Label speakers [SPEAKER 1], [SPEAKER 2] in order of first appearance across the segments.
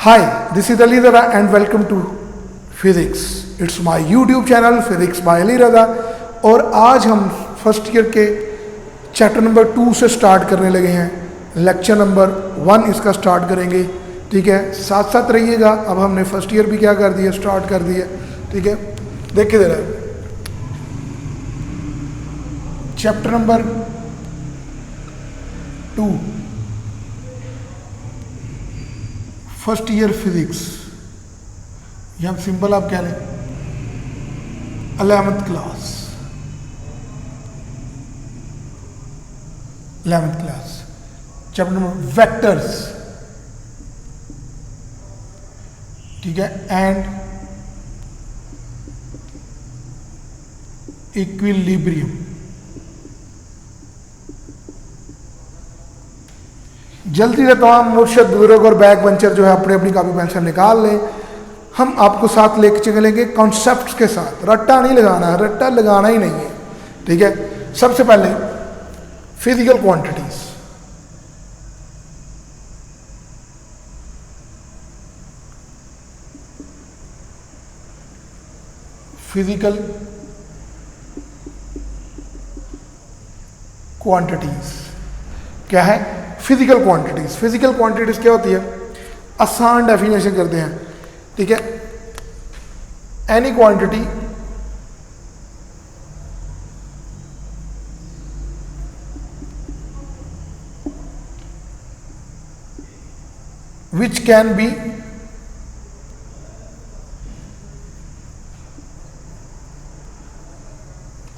[SPEAKER 1] Hi, this is Ali Rada and welcome to Physics. It's my YouTube channel Physics by Ali Rada और आज हम first year के chapter number 2 से start करने लगे हैं। लेक्चर नंबर 1 इसका स्टार्ट करेंगे, ठीक है। साथ साथ रहिएगा। अब हमने फर्स्ट ईयर भी क्या कर दिया, स्टार्ट कर दिया, ठीक है। देखिए जरा chapter number 2 first year physics, या सिंपल आप कह लें 11th class, 11th class. Chapter number vectors, ठीक है, एंड इक्विलिब्रियम। जल्दी से तमाम मुर्शद बुजुर्ग और बैक बेंचर जो है अपने अपनी कॉपी पेंसिल निकाल लें। हम आपको साथ लेके चलेंगे कॉन्सेप्ट्स के साथ। रट्टा नहीं लगाना है, रट्टा लगाना ही नहीं है, ठीक है। सबसे पहले फिजिकल क्वांटिटीज। फिजिकल क्वांटिटीज क्या है? Physical quantities. फिजिकल क्वांटिटीज क्या होती है? आसान डेफिनेशन करते हैं, ठीक है। Any quantity which can be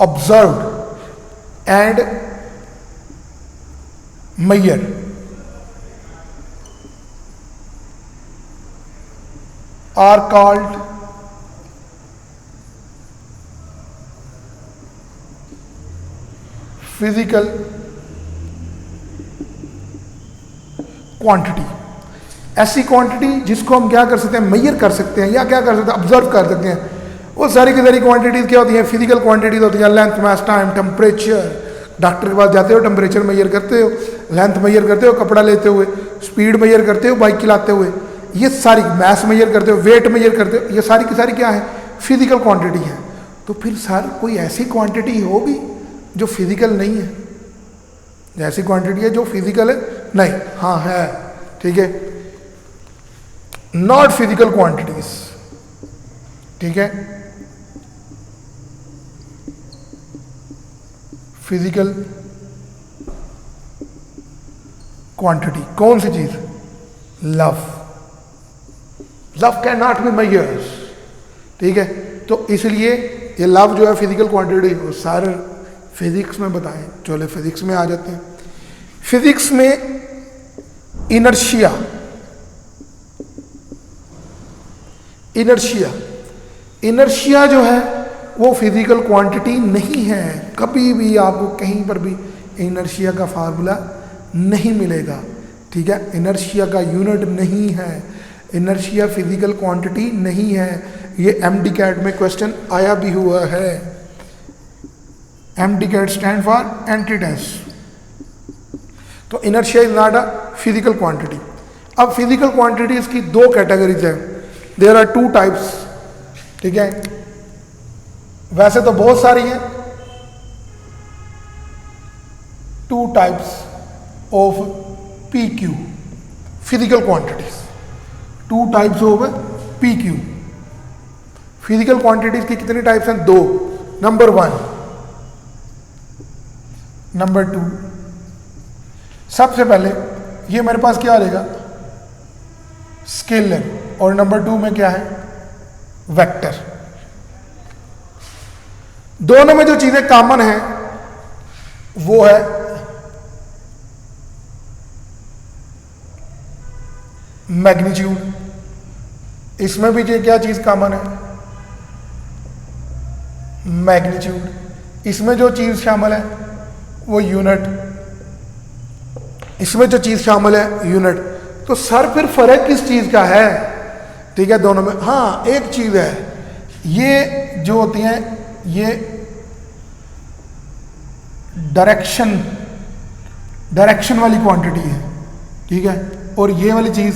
[SPEAKER 1] observed and measured are called physical quantity। ऐसी क्वांटिटी जिसको हम क्या कर सकते हैं, मेजर कर सकते हैं, या क्या कर सकते हैं, ऑब्जर्व कर सकते हैं। वो सारी की सारी क्वांटिटीज क्या होती हैं? फिजिकल क्वांटिटीज होती हैं। लेंथ, मास, टाइम, टेम्परेचर। डॉक्टर के पास जाते हो, टेम्परेचर मेजर करते हो, लेंथ मेजर करते हो कपड़ा लेते हुए, स्पीड मेजर करते हो बाइक चलाते हुए, ये सारी मैस मेजर करते हो, वेट मेजर करते हो, ये सारी की सारी क्या है? फिजिकल क्वांटिटी है। तो फिर सर कोई ऐसी क्वांटिटी होगी जो फिजिकल नहीं है? ऐसी क्वांटिटी है जो फिजिकल है? नहीं। हाँ है, ठीक है। नॉट फिजिकल क्वांटिटीज, ठीक है। फिजिकल क्वांटिटी कौन सी चीज? Love. Love can not be measured, ठीक है। तो इसलिए ये लव जो है फिजिकल क्वांटिटी, वो सारे फिजिक्स में बताएं। चलो फिजिक्स में आ जाते हैं। फिजिक्स में इनर्शिया, इनर्शिया, इनर्शिया जो है वो फिजिकल क्वांटिटी नहीं है। कभी भी आपको कहीं पर भी इनर्शिया का फार्मूला नहीं मिलेगा, ठीक है। इनर्शिया का यूनिट नहीं है, इनर्शिया फिजिकल क्वांटिटी नहीं है। ये एमडीकैट में क्वेश्चन आया भी हुआ है। एमडीकैट स्टैंड फॉर एंटीडेंस। तो inertia is not a physical quantity. अब फिजिकल क्वांटिटीज की दो कैटेगरीज है। देयर आर 2 टाइप्स, ठीक है। वैसे तो बहुत सारी हैं। 2 types of PQ physical quantities. 2 types of PQ physical quantities की कितनी टाइप्स हैं? 2। Number 1, number 2। सबसे पहले ये मेरे पास क्या रहेगा? स्केलर। और नंबर 2 में क्या है? वेक्टर। दोनों में जो चीजें कॉमन है वो है मैग्नीट्यूड। इसमें भी ये क्या चीज कॉमन है? मैग्नीट्यूड। इसमें जो चीज शामिल है वो यूनिट। इसमें जो चीज शामिल है यूनिट। तो सर फिर फर्क किस चीज का है? ठीक है, दोनों में। हाँ, एक चीज है, ये जो होती हैं ये डायरेक्शन वाली क्वांटिटी है, ठीक है। और ये वाली चीज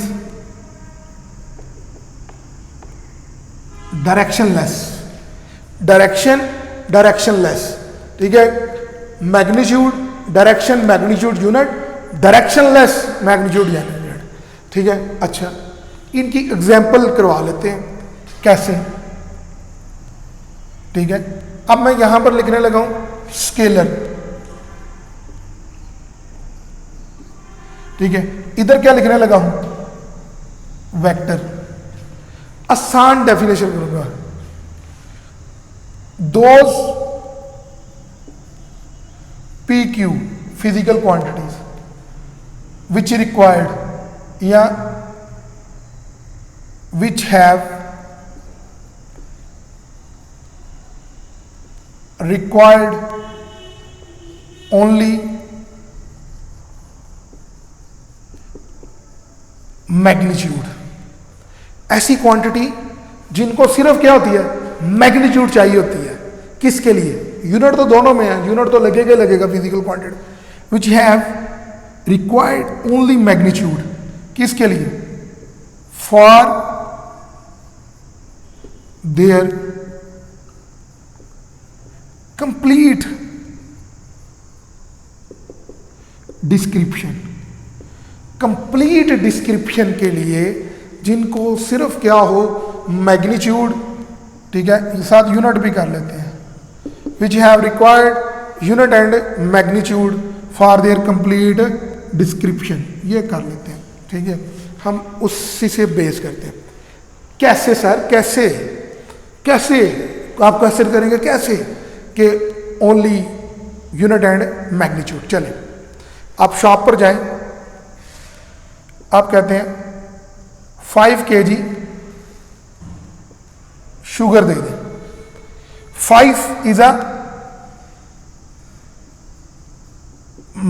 [SPEAKER 1] डायरेक्शनलेस, डायरेक्शनलेस, ठीक है। Magnitude, direction, magnitude unit, directionless magnitude unit, ठीक है। अच्छा, इनकी एग्जाम्पल करवा लेते हैं कैसे, ठीक है। अब मैं यहां पर लिखने लगा हूं स्केलर, ठीक है। इधर क्या लिखने लगा हूं, वेक्टर। आसान डेफिनेशन करूंगा, those PQ physical quantities which required या which have required only magnitude, ऐसी क्वांटिटी जिनको सिर्फ क्या होती है, मैग्नीट्यूड चाहिए होती है। किसके लिए, यूनिट तो दोनों में है, यूनिट तो लगेगा physical quantity, which have required only magnitude, किसके लिए, for their complete description, complete description के लिए जिनको सिर्फ क्या हो, मैग्नीट्यूड, ठीक है, साथ यूनिट भी कर लेते हैं, विच have required unit and magnitude for their complete description, ये कर लेते हैं, ठीक है। हम उसी से बेस करते हैं। कैसे सर, कैसे कैसे आप कैसे करेंगे, कैसे कि ओनली यूनिट एंड मैग्नीट्यूड। चलें, आप शॉप पर जाएं, आप कहते हैं 5 kg शुगर दे दें, 5 इज अ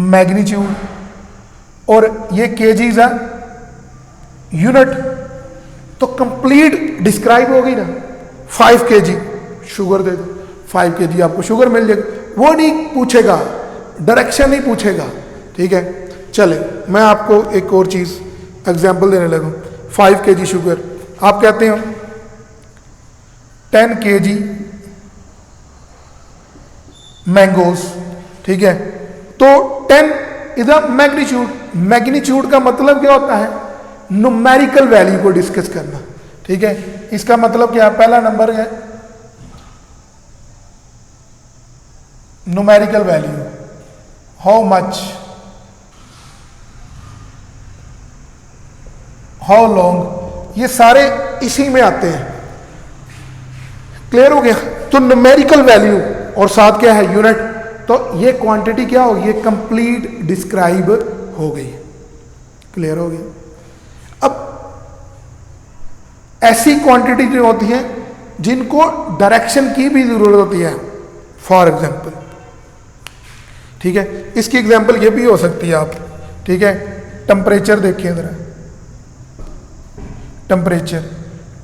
[SPEAKER 1] मैग्नीट्यूड और ये kg इज अ यूनिट, तो कंप्लीट डिस्क्राइब होगी ना, 5 kg शुगर दे दो, 5 kg आपको शुगर मिल जाएगी, वो नहीं पूछेगा, डायरेक्शन नहीं पूछेगा, ठीक है। चले, मैं आपको एक और चीज एग्जाम्पल देने लगा, 5 kg शुगर, आप कहते हो 10 kg मैंगोज, ठीक है। तो 10 इज अ मैग्नीट्यूड, मैग्नीट्यूड का मतलब क्या होता है, न्यूमेरिकल वैल्यू को डिस्कस करना, ठीक है। इसका मतलब क्या, पहला नंबर है numerical value, how much, how long, ये सारे इसी में आते हैं, क्लियर हो गया। तो न्यूमेरिकल वैल्यू और साथ क्या है, यूनिट, तो ये क्वांटिटी क्या होगी, ये कंप्लीट डिस्क्राइब हो गई, क्लियर हो गया। अब ऐसी क्वांटिटी जो होती है जिनको डायरेक्शन की भी जरूरत होती है, फॉर एग्जांपल, ठीक है। इसकी एग्जांपल ये भी हो सकती है आप, ठीक है। टेम्परेचर देखिए जरा,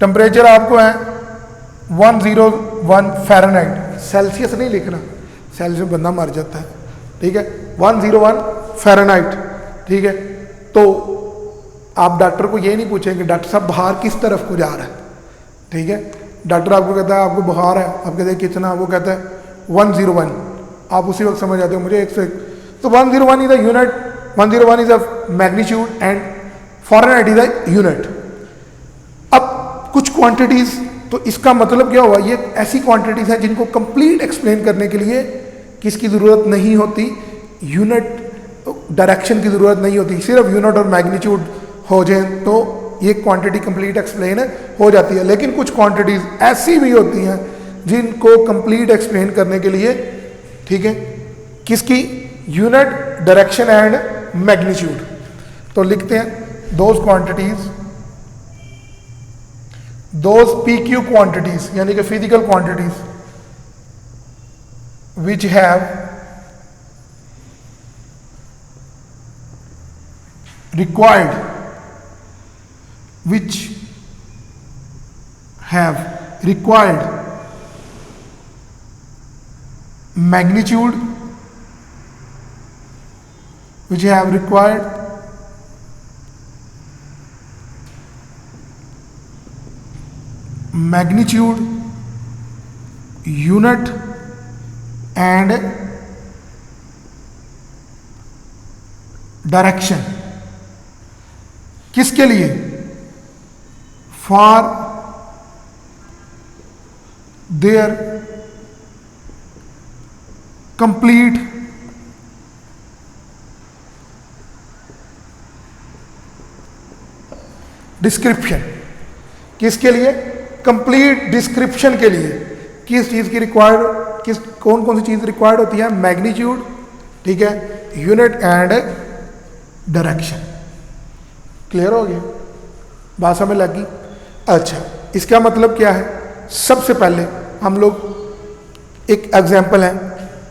[SPEAKER 1] टेम्परेचर आपको है 101 फ़ारेनहाइट, सेल्सियस नहीं लिखना, सेल्सियस बंदा मर जाता है, ठीक है। 101 फ़ारेनहाइट, ठीक है। तो आप डॉक्टर को ये नहीं पूछेंगे डॉक्टर साहब बाहर किस तरफ को जा रहा है, ठीक है। डॉक्टर आपको कहता है आपको बुखार है, आप कहते हैं कितना, वो कहता है 101, आप उसी वक्त समझ जाते हो मुझे 101, तो 101 is a unit, 101 is a magnitude and Fahrenheit is a unit. अब कुछ क्वांटिटीज, तो इसका मतलब क्या हुआ, ये ऐसी क्वांटिटीज हैं जिनको कंप्लीट एक्सप्लेन करने के लिए किसकी ज़रूरत नहीं होती, यूनिट, डायरेक्शन की ज़रूरत नहीं होती, सिर्फ यूनिट और मैग्नीट्यूड हो जाए तो ये क्वांटिटी कंप्लीट एक्सप्लेन हो जाती है। लेकिन कुछ क्वांटिटीज ऐसी भी होती हैं जिनको कंप्लीट एक्सप्लेन करने के लिए, ठीक है, किसकी, यूनिट, डायरेक्शन एंड मैग्नीट्यूड। तो लिखते हैं those quantities, those PQ quantities, यानी कि physical quantities which have required, which have required magnitude, which have required magnitude, unit and direction. किसके लिए? For their complete description. किसके लिए? कंप्लीट डिस्क्रिप्शन के लिए। किस चीज की रिक्वायर्ड, कौन कौन सी चीज रिक्वायर्ड होती है? मैग्नीट्यूड, ठीक है, यूनिट एंड डायरेक्शन। क्लियर हो गया? बात समझ लग गई? अच्छा, इसका मतलब क्या है? सबसे पहले हम लोग एक एग्जाम्पल है,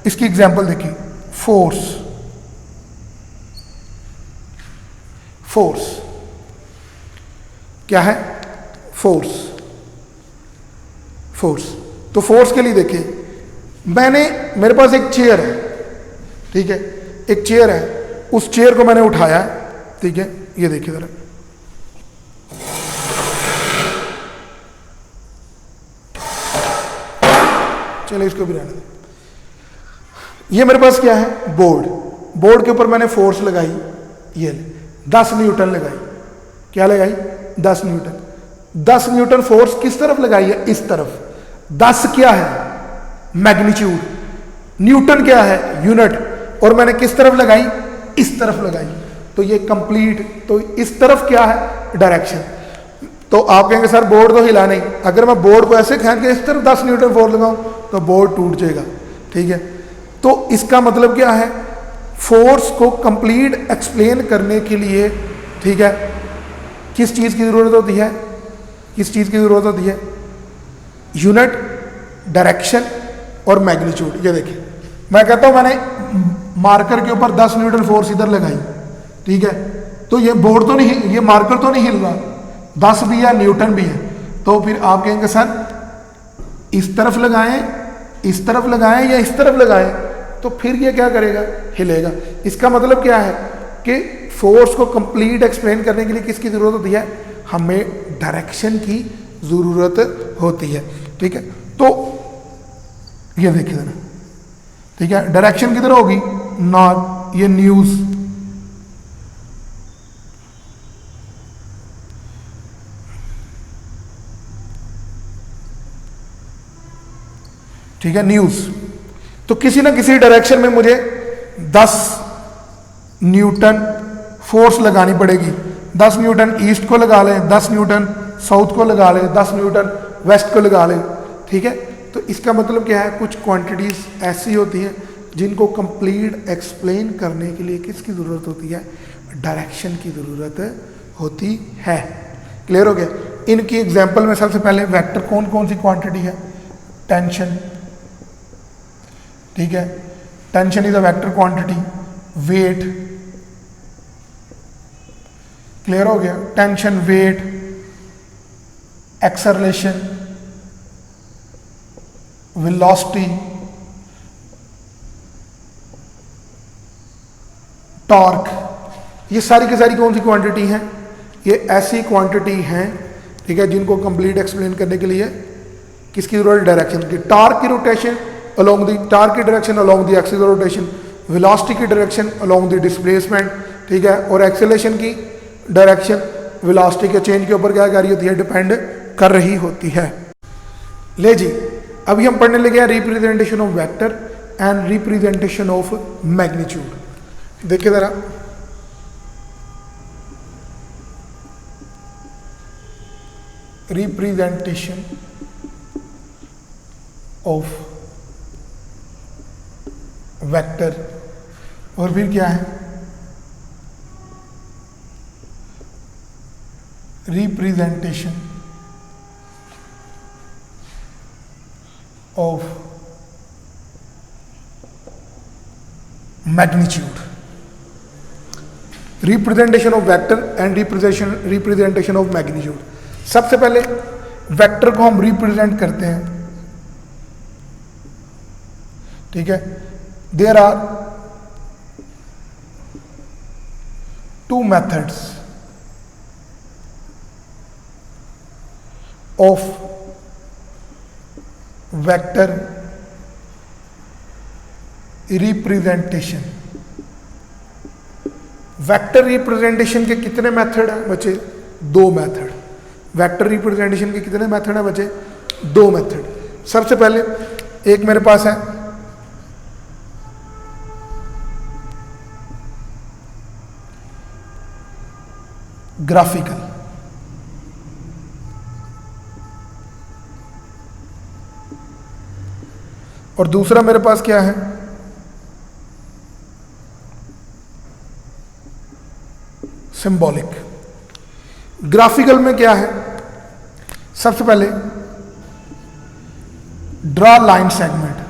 [SPEAKER 1] इसकी एग्जाम्पल देखिए। फोर्स, फोर्स क्या है? Force, force. तो फोर्स के लिए देखिए, मेरे पास एक चेयर है, ठीक है, एक चेयर है, उस चेयर को मैंने उठाया है, ठीक है, ये देखिए जरा, चलो इसको भी रहने दें। ये मेरे पास क्या है? बोर्ड। बोर्ड के ऊपर मैंने फोर्स लगाई, ये 10 न्यूटन लगाई। क्या लगाई? 10 न्यूटन। 10 न्यूटन फोर्स किस तरफ लगाई है? इस तरफ। 10 क्या है? मैग्नीट्यूड। न्यूटन क्या है? यूनिट। और मैंने किस तरफ लगाई? इस तरफ लगाई। तो ये कंप्लीट। तो इस तरफ क्या है? डायरेक्शन। तो आप कहेंगे सर बोर्ड तो हिला नहीं। अगर मैं बोर्ड को ऐसे खींच के इस तरफ 10 न्यूटन फोर्स लगाऊं तो बोर्ड टूट जाएगा, ठीक है। तो इसका मतलब क्या है? फोर्स को कंप्लीट एक्सप्लेन करने के लिए, ठीक है, किस चीज की जरूरत होती है? किस चीज की जरूरत होती है? यूनिट, डायरेक्शन और मैग्नीट्यूड। ये देखिए, मैं कहता हूं मैंने मार्कर के ऊपर 10 न्यूटन फोर्स इधर लगाई, ठीक है, तो ये बोर्ड तो नहीं, ये मार्कर तो नहीं हिल रहा, 10 भी है, न्यूटन भी है। तो फिर आप कहेंगे सर इस तरफ लगाएं, इस तरफ लगाएं या इस तरफ लगाएं, तो फिर ये क्या करेगा? हिलेगा। इसका मतलब क्या है कि फोर्स को कंप्लीट एक्सप्लेन करने के लिए किसकी जरूरत होती है? हमें डायरेक्शन की जरूरत होती है, ठीक है। तो ये देखिए जरा, ठीक है, डायरेक्शन किधर होगी? नॉर्थ। ये न्यूज, ठीक है, न्यूज। तो किसी ना किसी डायरेक्शन में मुझे 10 न्यूटन फोर्स लगानी पड़ेगी। 10 न्यूटन ईस्ट को लगा लें, 10 न्यूटन साउथ को लगा लें, 10 न्यूटन वेस्ट को लगा लें, ठीक है। तो इसका मतलब क्या है? कुछ क्वांटिटीज ऐसी होती हैं जिनको कंप्लीट एक्सप्लेन करने के लिए किसकी जरूरत होती है? डायरेक्शन की जरूरत होती है। क्लियर हो गया? इनकी एग्जाम्पल में सबसे पहले वेक्टर, कौन कौन सी क्वांटिटी है? टेंशन, ठीक है, tension is a vector quantity. Weight, clear हो गया? Tension, weight, acceleration, velocity, torque, ये सारी की सारी कौन सी क्वांटिटी हैं? ये ऐसी क्वांटिटी हैं, ठीक है, जिनको कंप्लीट एक्सप्लेन करने के लिए किसकी जरूरत? डायरेक्शन की। टॉर्क की रोटेशन along the torque की direction along the axis of rotation, velocity की डायरेक्शन along the displacement, ठीक है, और एक्सेलरेशन की डायरेक्शन वेलोसिटी के चेंज के ऊपर क्या कर रही होती है? डिपेंड कर रही होती है। ले जी, अभी हम पढ़ने लगे हैं representation of vector and representation of magnitude. देखिए जरा, रिप्रेजेंटेशन ऑफ वेक्टर, और फिर क्या है? Representation of magnitude. Representation of vector and representation of magnitude. सबसे पहले वेक्टर को हम रिप्रेजेंट करते हैं, ठीक है। There are 2 methods of vector representation. Vector representation के कितने मेथड हैं बच्चे? 2 मेथड। वेक्टर रिप्रेजेंटेशन के कितने मेथड हैं बच्चे? 2 मेथड। सबसे पहले एक मेरे पास है ग्राफिकल, और दूसरा मेरे पास क्या है? सिंबॉलिक। ग्राफिकल में क्या है? सबसे पहले ड्रा लाइन सेगमेंट।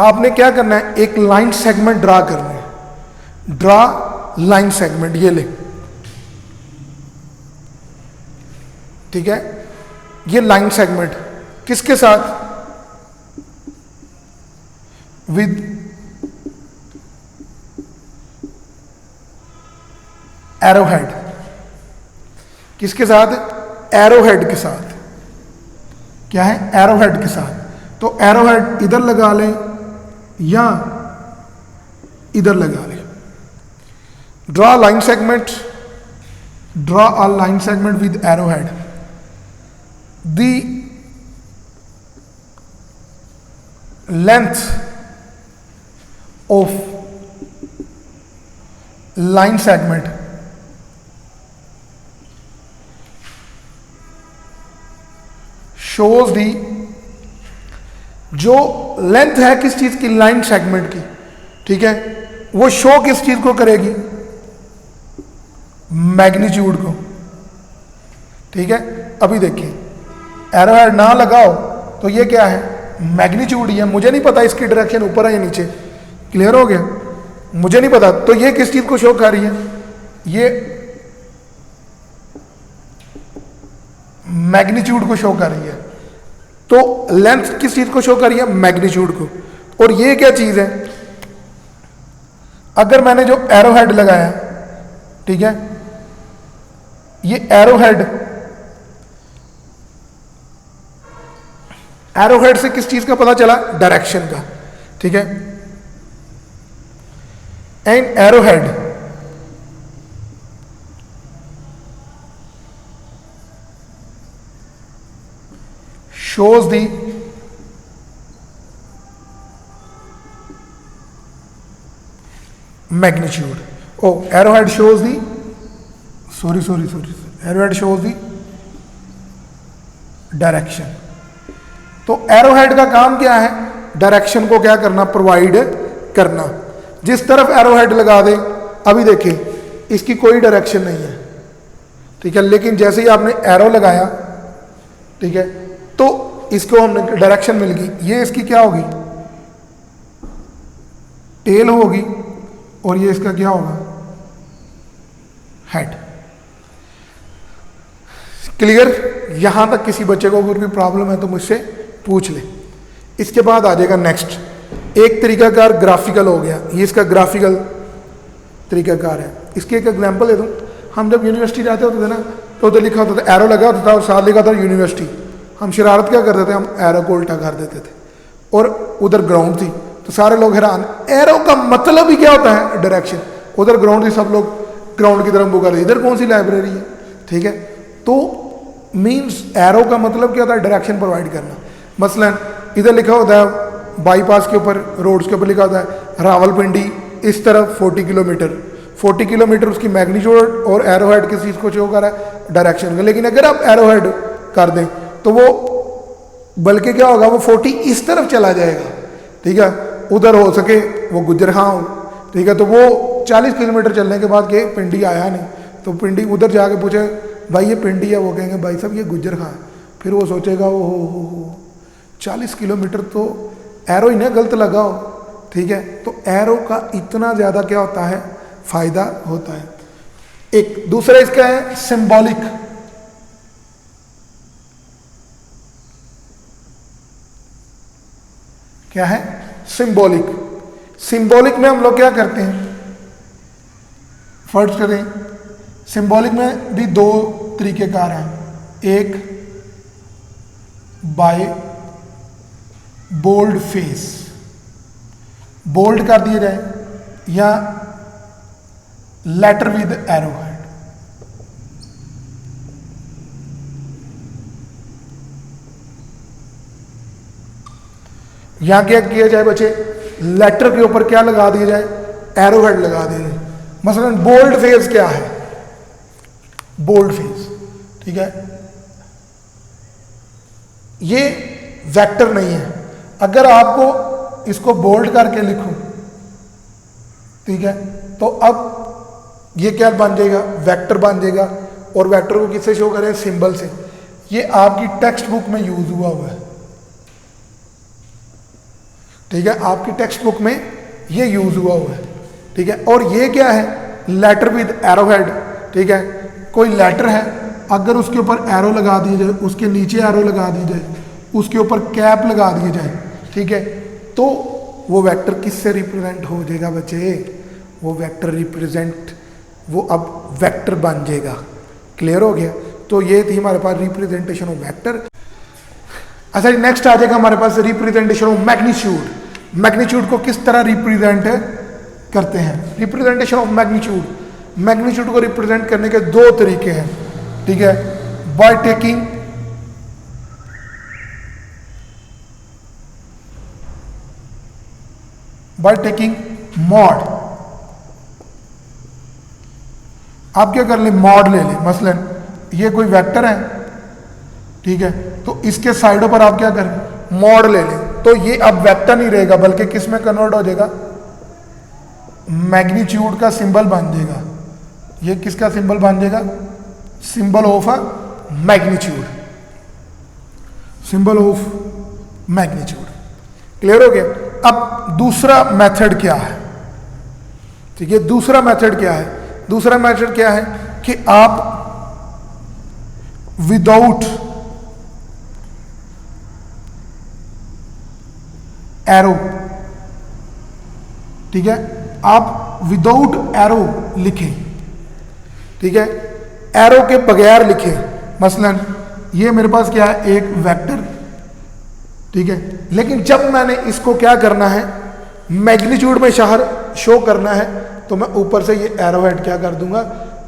[SPEAKER 1] आपने क्या करना है? एक लाइन सेगमेंट ड्रा करना है। ड्रा लाइन सेगमेंट, ये ले, ठीक है। ये लाइन सेगमेंट किसके साथ? With arrowhead. किसके साथ? एरोहेड के साथ। क्या है? एरोहेड के साथ। तो एरोहेड इधर लगा लें या इधर लगा लें। Draw line segment, draw a line segment with arrowhead. The length of line segment shows the, जो लेंथ है किस चीज की? लाइन सेगमेंट की, ठीक है। वो शो किस चीज को करेगी? मैग्नीट्यूड को, ठीक है। अभी देखिए, एरोहेड ना लगाओ तो ये क्या है? मैग्नीट्यूड ही है। मुझे नहीं पता इसकी डायरेक्शन ऊपर है या नीचे, क्लियर हो गया? मुझे नहीं पता, तो ये किस चीज को शो कर रही है? ये मैग्नीट्यूड को शो कर रही है। तो लेंथ किस चीज को शो कर रही है? मैग्नीट्यूड को। और ये क्या चीज है? अगर मैंने जो एरोहेड लगाया, ठीक है, ये एरोहेड, एरोहेड से किस चीज का पता चला? डायरेक्शन का, ठीक है। An arrowhead shows the magnitude. Oh, arrowhead shows the, sorry, arrowhead shows the direction. तो एरोहेड का काम क्या है? डायरेक्शन को क्या करना? प्रोवाइड करना। जिस तरफ एरोहेड लगा दे, अभी देखिए इसकी कोई डायरेक्शन नहीं है, ठीक है, लेकिन जैसे ही आपने एरो लगाया, ठीक है, तो इसको हमने डायरेक्शन मिल गई। ये इसकी क्या होगी? टेल होगी, और ये इसका क्या होगा? हेड। क्लियर? यहां तक किसी बच्चे को अगर कोई प्रॉब्लम है तो मुझसे पूछ ले। इसके बाद आ जाएगा नेक्स्ट। एक तरीकाकार ग्राफिकल हो गया, ये इसका ग्राफिकल तरीकाकार है। इसके एक एग्जांपल दे दूं। हम जब यूनिवर्सिटी जाते होते थे ना, तो उधर लिखा होता था, एरो लगा होता था और साथ लिखा था यूनिवर्सिटी। हम शरारत क्या करते थे? हम एरो को उल्टा कर देते थे, और उधर ग्राउंड थी, तो सारे लोग हैरान, एरो का मतलब ही क्या होता है? डायरेक्शन। उधर ग्राउंड थी, सब लोग ग्राउंड की तरफ मुँह कर रहे, इधर कौन सी लाइब्रेरी है, ठीक है। तो मीन्स एरो का मतलब क्या होता है? डायरेक्शन प्रोवाइड करना। मसलन इधर लिखा होता है बाईपास के ऊपर, रोड्स के ऊपर लिखा होता है रावलपिंडी, इस तरफ 40 किलोमीटर, 40 किलोमीटर उसकी मैग्नीट्यूड, और एरोहेड किस चीज़ को शो कर रहा है? डायरेक्शन का। लेकिन अगर आप एरोहेड कर दें तो वो बल्कि क्या होगा? वो 40 इस तरफ चला जाएगा, ठीक है। उधर हो सके वो गुजरखां हो, ठीक है, तो वो 40 किलोमीटर चलने के बाद के पिंडी आया नहीं, तो पिंडी उधर जाके पूछे भाई ये पिंडी है, वो कहेंगे भाई साहब ये गुजरखां है। फिर वो सोचेगा वो हो 40 किलोमीटर तो एरो ही ना गलत लगाओ, ठीक है। तो एरो का इतना ज़्यादा क्या होता है? फायदा होता है। एक दूसरा इसका है सिंबॉलिक। क्या है? सिंबॉलिक। सिंबॉलिक में हम लोग क्या करते हैं? फर्स्ट करें सिंबॉलिक में भी दो तरीकेकार हैं, एक बाय बोल्ड फेस, बोल्ड कर दिया जाए, या लेटर विद एरो हेड। यहां क्या किया जाए बच्चे, लेटर के ऊपर क्या लगा दिया जाए, एरो हेड लगा दिया जाए। मसलन बोल्ड फेस क्या है, बोल्ड फेस, ठीक है, ये वेक्टर नहीं है। अगर आपको इसको बोल्ड करके लिखूं, ठीक है, तो अब ये क्या बन जाएगा, वेक्टर बन जाएगा। और वेक्टर को किससे शो करें, सिंबल से। ये आपकी टेक्स्ट बुक में यूज हुआ है, ठीक है, आपकी टेक्स्ट बुक में ये यूज हुआ है, ठीक है। और ये क्या है, लेटर विद एरो हेड, ठीक है। कोई लेटर है, अगर उसके ऊपर एरो लगा दिया जाए, उसके नीचे एरो लगा दी जाए, उसके ऊपर कैप लगा दिया जाए, ठीक है, तो वो वेक्टर किससे रिप्रेजेंट हो जाएगा बच्चे, वो वेक्टर रिप्रेजेंट, वो अब वेक्टर बन जाएगा। क्लियर हो गया। तो ये थी हमारे पास रिप्रेजेंटेशन ऑफ वेक्टर। अच्छा, नेक्स्ट आ जाएगा हमारे पास रिप्रेजेंटेशन ऑफ मैग्नीट्यूड। मैग्नीट्यूड को किस तरह रिप्रेजेंट करते हैं, रिप्रेजेंटेशन ऑफ मैग्नीट्यूड। मैग्नीट्यूड को रिप्रेजेंट करने के दो तरीके हैं, ठीक है, बाय टेकिंग मॉड। आप क्या कर ले, मॉड ले ले। मसलन ये कोई वेक्टर है, ठीक है, तो इसके साइडों पर आप क्या करें, मॉड ले लें, तो ये अब वेक्टर नहीं रहेगा, बल्कि किस में कन्वर्ट हो जाएगा, मैग्नीट्यूड का सिंबल बन जाएगा। ये किसका सिंबल बन जाएगा, symbol of a magnitude, symbol of magnitude. Clear हो गया। अब दूसरा मेथड क्या है, ठीक है, दूसरा मेथड क्या है, दूसरा मेथड क्या है कि आप विदाउट एरो, ठीक है, आप विदाउट एरो लिखें, ठीक है, एरो के बगैर लिखें। मसलन ये मेरे पास क्या है, एक वेक्टर, ठीक है, लेकिन जब मैंने इसको क्या करना है, मैग्नीट्यूड में शो करना है, तो मैं ऊपर से ये एरो हेड क्या कर दूंगा,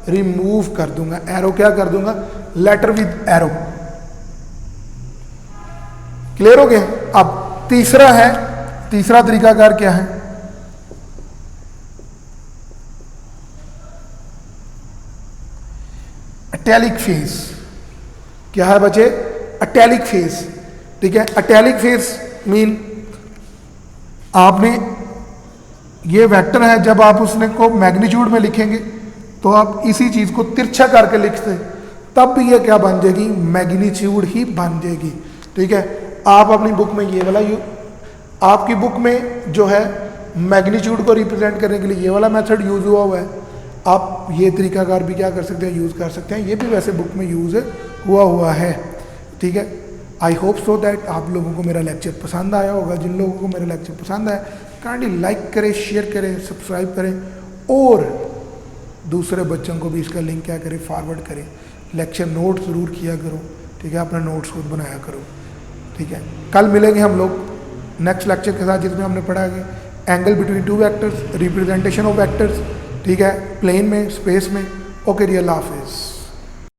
[SPEAKER 1] रिमूव कर दूंगा। एरो क्या कर दूंगा, लेटर विद एरो। क्लियर हो गया। अब तीसरा है, तीसरा तरीकाकार क्या है, अटैलिक फेस। क्या है बच्चे, अटैलिक फेस, ठीक है। अटैलिक फेस मीन आपने ये वेक्टर है, जब आप उसने को मैग्नीट्यूड में लिखेंगे तो आप इसी चीज को तिरछा करके लिखते हैं, तब भी ये क्या बन जाएगी, मैग्नीट्यूड ही बन जाएगी, ठीक है। आप अपनी बुक में ये वाला आपकी बुक में जो है मैग्नीट्यूड को रिप्रेजेंट करने के लिए ये वाला मेथड यूज हुआ है। आप ये तरीकाकार भी क्या कर सकते हैं, यूज कर सकते हैं। ये भी वैसे बुक में यूज हुआ है, ठीक है। आई होप सो दैट आप लोगों को मेरा लेक्चर पसंद आया होगा। जिन लोगों को मेरा लेक्चर पसंद आया, काइंडली लाइक करें, शेयर करें, सब्सक्राइब करें, और दूसरे बच्चों को भी इसका लिंक क्या करें, फॉरवर्ड करें। लेक्चर नोट ज़रूर किया करो, ठीक है, अपना नोट्स खुद बनाया करो, ठीक है। कल मिलेंगे हम लोग नेक्स्ट लेक्चर के साथ, जिसमें हमने पढ़ा कि angle between two vectors, representation of vectors, ठीक है, प्लेन में, स्पेस में। ओके, अल्लाह हाफिज़।